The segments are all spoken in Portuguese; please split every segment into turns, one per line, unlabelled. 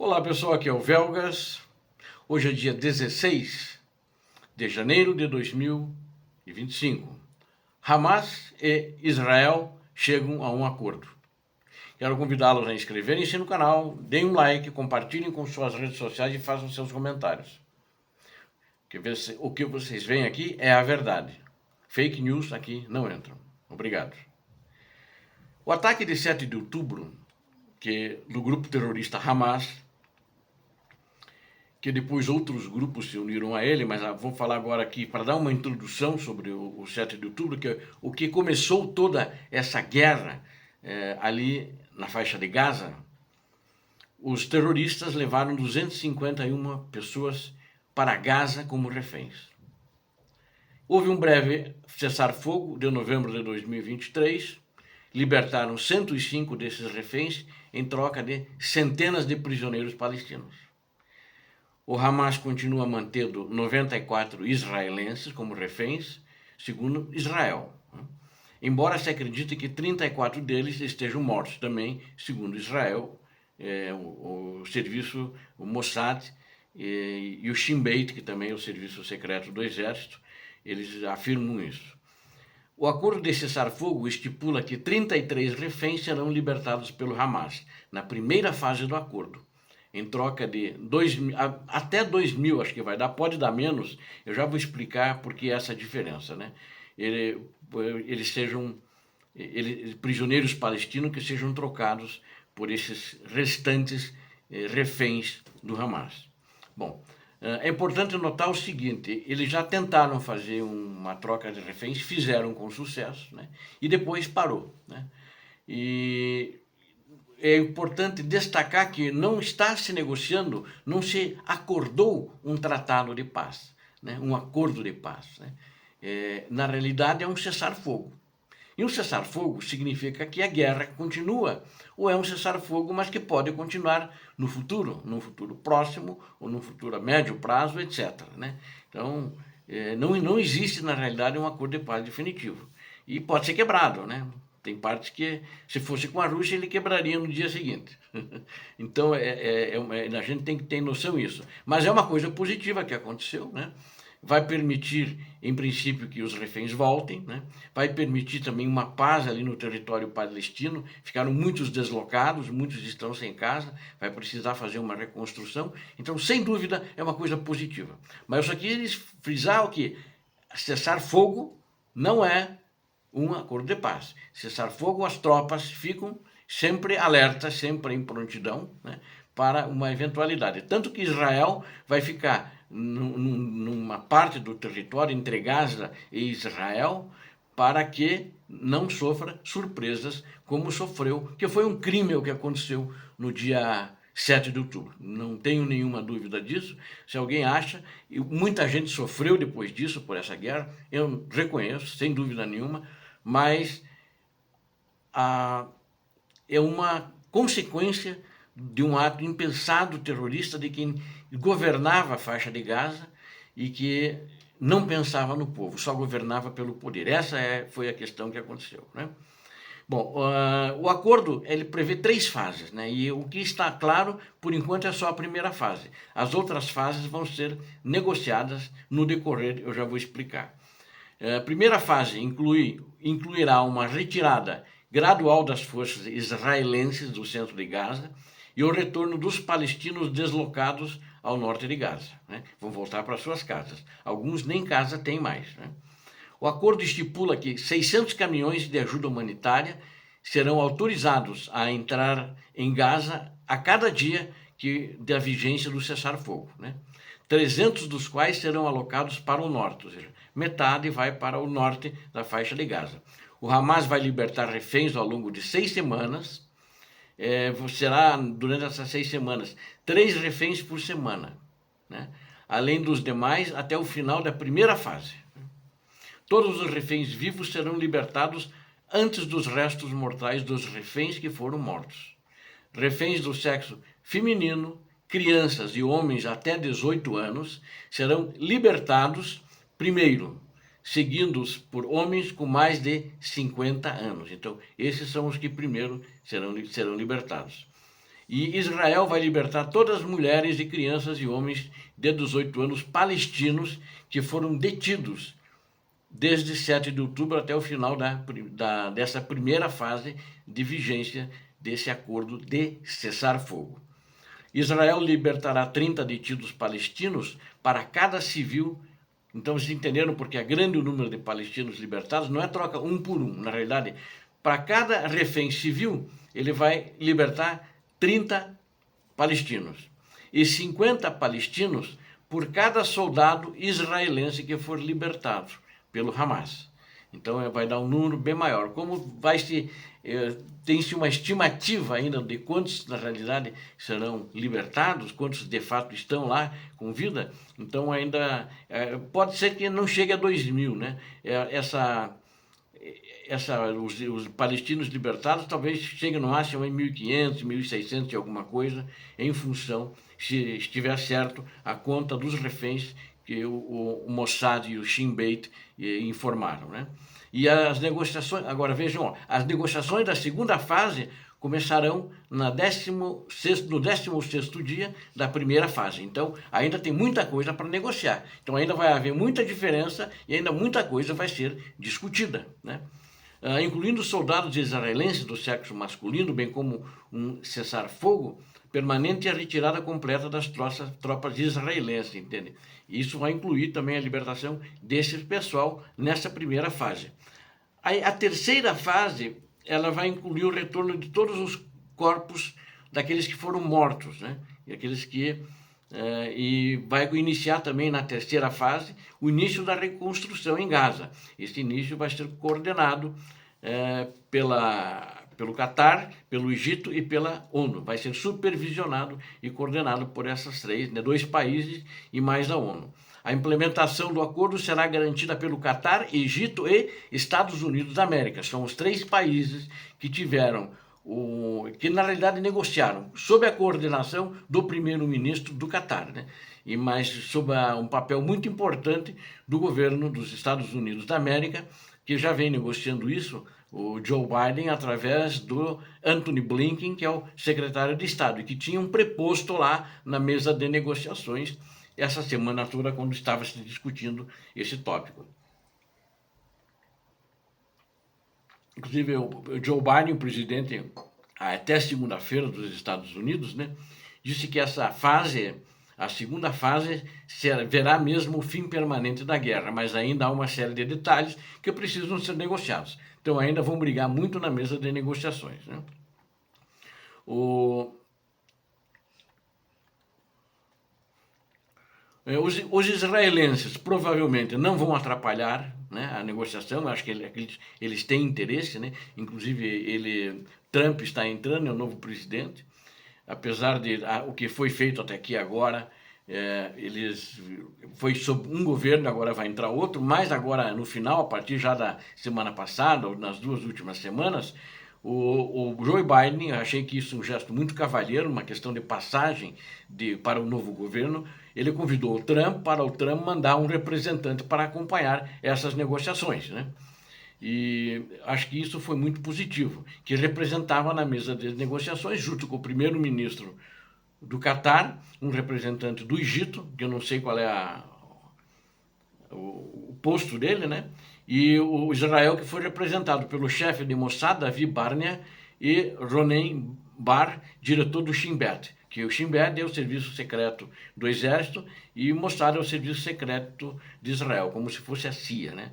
Olá pessoal, aqui é o Velgas. Hoje é dia 16 de janeiro de 2025. Hamas e Israel chegam a um acordo. Quero convidá-los a inscreverem-se no canal, deem um like, compartilhem com suas redes sociais e façam seus comentários. O que vocês veem aqui é a verdade. Fake news aqui não entram. Obrigado. O ataque de 7 de outubro, do grupo terrorista Hamas, que depois outros grupos se uniram a ele, mas vamos falar agora aqui para dar uma introdução sobre o 7 de outubro, que é o que começou toda essa guerra ali na faixa de Gaza. Os terroristas levaram 251 pessoas para Gaza como reféns. Houve um breve cessar-fogo de novembro de 2023, libertaram 105 desses reféns em troca de centenas de prisioneiros palestinos. O Hamas continua mantendo 94 israelenses como reféns, segundo Israel. Embora se acredite que 34 deles estejam mortos também, segundo Israel, o serviço, o Mossad e o Shin Bet, que também é o serviço secreto do exército, eles afirmam isso. O acordo de cessar-fogo estipula que 33 reféns serão libertados pelo Hamas, na primeira fase do acordo, em troca de até 2.000, acho que vai dar, pode dar menos, eu já vou explicar por que essa diferença, né? Eles sejam prisioneiros palestinos que sejam trocados por esses restantes reféns do Hamas. Bom, é importante notar o seguinte, eles já tentaram fazer uma troca de reféns, fizeram com sucesso, né? E depois parou, né? E é importante destacar que não está se negociando, não se acordou um tratado de paz, né? Um acordo de paz, né? Na realidade é um cessar-fogo. E um cessar-fogo significa que a guerra continua, ou é um cessar-fogo, mas que pode continuar no futuro, num futuro próximo, ou num futuro a médio prazo, etc. Né? Então, não existe na realidade um acordo de paz definitivo. E pode ser quebrado, né? Tem partes que, se fosse com a Rússia, ele quebraria no dia seguinte. Então, a gente tem que ter noção disso. Mas é uma coisa positiva que aconteceu, né? Vai permitir, em princípio, que os reféns voltem, né? Vai permitir também uma paz ali no território palestino. Ficaram muitos deslocados, muitos estão sem casa, vai precisar fazer uma reconstrução. Então, sem dúvida, é uma coisa positiva. Mas eu só queria frisar o que cessar fogo não é um acordo de paz. Cessar fogo, as tropas ficam sempre alertas, sempre em prontidão, né, para uma eventualidade. Tanto que Israel vai ficar numa parte do território entre Gaza e Israel para que não sofra surpresas como sofreu, que foi um crime o que aconteceu no dia 7 de outubro. Não tenho nenhuma dúvida disso. Se alguém acha, e muita gente sofreu depois disso, por essa guerra, eu reconheço, sem dúvida nenhuma, mas é uma consequência de um ato impensado terrorista de quem governava a faixa de Gaza e que não pensava no povo, só governava pelo poder. Essa foi a questão que aconteceu, né? Bom, o acordo ele prevê 3 fases, né? E o que está claro, por enquanto, é só a primeira fase. As outras fases vão ser negociadas no decorrer, eu já vou explicar. A primeira fase incluirá uma retirada gradual das forças israelenses do centro de Gaza e o retorno dos palestinos deslocados ao norte de Gaza, né? Vão voltar para suas casas. Alguns nem casa têm mais, né? O acordo estipula que 600 caminhões de ajuda humanitária serão autorizados a entrar em Gaza a cada dia da vigência do cessar-fogo, né? 300 dos quais serão alocados para o norte, ou seja, metade vai para o norte da faixa de Gaza. O Hamas vai libertar reféns ao longo de 6 semanas, será durante essas 6 semanas 3 reféns por semana, né? Além dos demais até o final da primeira fase. Todos os reféns vivos serão libertados antes dos restos mortais dos reféns que foram mortos. Reféns do sexo feminino, crianças e homens até 18 anos serão libertados primeiro, seguidos por homens com mais de 50 anos. Então, esses são os que primeiro serão libertados. E Israel vai libertar todas as mulheres e crianças e homens de 18 anos palestinos que foram detidos desde 7 de outubro até o final dessa primeira fase de vigência desse acordo de cessar-fogo. Israel libertará 30 detidos palestinos para cada civil. Então, vocês entenderam porque é grande o número de palestinos libertados, não é troca um por um, na realidade, para cada refém civil, ele vai libertar 30 palestinos e 50 palestinos por cada soldado israelense que for libertado pelo Hamas. Então vai dar um número bem maior. Como tem-se uma estimativa ainda de quantos na realidade serão libertados, quantos de fato estão lá com vida. Então ainda pode ser que não chegue a 2.000, né? Os palestinos libertados talvez cheguem no máximo em 1.500, 1.600 e alguma coisa, em função, se estiver certo, a conta dos reféns que o Mossad e o Shin Bet informaram, né? E as negociações, agora vejam, ó, as negociações da segunda fase começarão no 16º dia da primeira fase. Então, ainda tem muita coisa para negociar. Então, ainda vai haver muita diferença e ainda muita coisa vai ser discutida, né? Incluindo soldados israelenses do sexo masculino, bem como um cessar-fogo permanente e a retirada completa das tropas israelenses, entende? Isso vai incluir também a libertação desse pessoal nessa primeira fase. Aí, a terceira fase, ela vai incluir o retorno de todos os corpos daqueles que foram mortos, né? E aqueles que e vai iniciar também na terceira fase o início da reconstrução em Gaza. Esse início vai ser coordenado pelo Catar, pelo Egito e pela ONU. Vai ser supervisionado e coordenado por essas três, né, dois países e mais a ONU. A implementação do acordo será garantida pelo Catar, Egito e Estados Unidos da América. São os três países que que na realidade negociaram sob a coordenação do primeiro-ministro do Catar, né? Mas sob um papel muito importante do governo dos Estados Unidos da América, que já vem negociando isso, o Joe Biden, através do Antony Blinken, que é o secretário de Estado, e que tinha um preposto lá na mesa de negociações essa semana toda, quando estava se discutindo esse tópico. Inclusive, o Joe Biden, o presidente, até segunda-feira dos Estados Unidos, né, disse que essa fase, a segunda fase, verá mesmo o fim permanente da guerra, mas ainda há uma série de detalhes que precisam ser negociados. Então, ainda vão brigar muito na mesa de negociações, né? Os israelenses provavelmente não vão atrapalhar, né, a negociação. Acho que eles têm interesse, né? Inclusive Trump está entrando, é o novo presidente, apesar de o que foi feito até aqui agora, foi sob um governo, agora vai entrar outro, mas agora no final, a partir já da semana passada, ou nas duas últimas semanas, o Joe Biden, eu achei que isso é um gesto muito cavalheiro, uma questão de passagem para o novo governo. Ele convidou o Trump para o Trump mandar um representante para acompanhar essas negociações, né? E acho que isso foi muito positivo, que representava na mesa de negociações, junto com o primeiro-ministro do Catar, um representante do Egito, que eu não sei qual é o posto dele, né? E o Israel, que foi representado pelo chefe de Mossad, Davi Barnea, e Ronen Bar, diretor do Shin Bet, que o Shin Bet é o serviço secreto do Exército e o Mossad é o serviço secreto de Israel, como se fosse a CIA, né?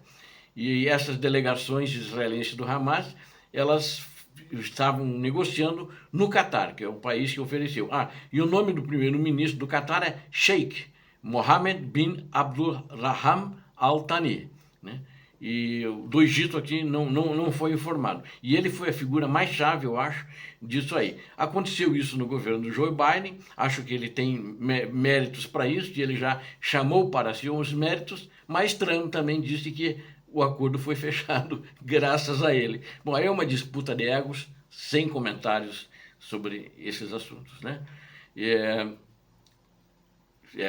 E essas delegações israelenses do Hamas, elas estavam negociando no Catar, que é o país que ofereceu. E o nome do primeiro-ministro do Catar é Sheikh Mohammed bin Abdulrahman Al Thani, né? E do Egito aqui não foi informado. E ele foi a figura mais chave, eu acho, disso aí. Aconteceu isso no governo do Joe Biden, acho que ele tem méritos para isso, e ele já chamou para si os méritos, mas Trump também disse que o acordo foi fechado graças a ele. Bom, aí é uma disputa de egos, sem comentários sobre esses assuntos, né?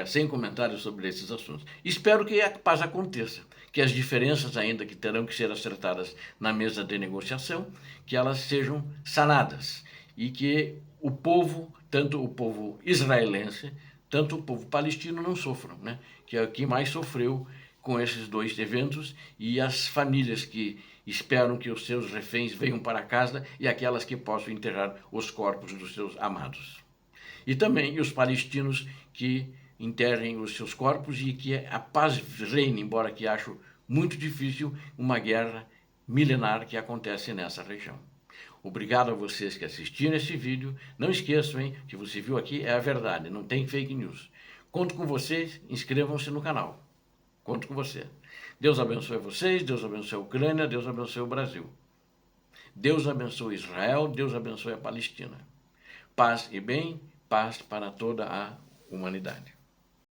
Sem comentários sobre esses assuntos. Espero que a paz aconteça, que as diferenças ainda que terão que ser acertadas na mesa de negociação, que elas sejam sanadas e que o povo, tanto o povo israelense, tanto o povo palestino não sofram, né? Que é o que mais sofreu com esses dois eventos, e as famílias que esperam que os seus reféns venham para casa e aquelas que possam enterrar os corpos dos seus amados. E também os palestinos que enterrem os seus corpos e que a paz reine, embora que acho muito difícil uma guerra milenar que acontece nessa região. Obrigado a vocês que assistiram esse vídeo. Não esqueçam, hein, que você viu aqui é a verdade, não tem fake news. Conto com vocês, inscrevam-se no canal. Conto com você. Deus abençoe vocês, Deus abençoe a Ucrânia, Deus abençoe o Brasil. Deus abençoe Israel, Deus abençoe a Palestina. Paz e bem, paz para toda a humanidade.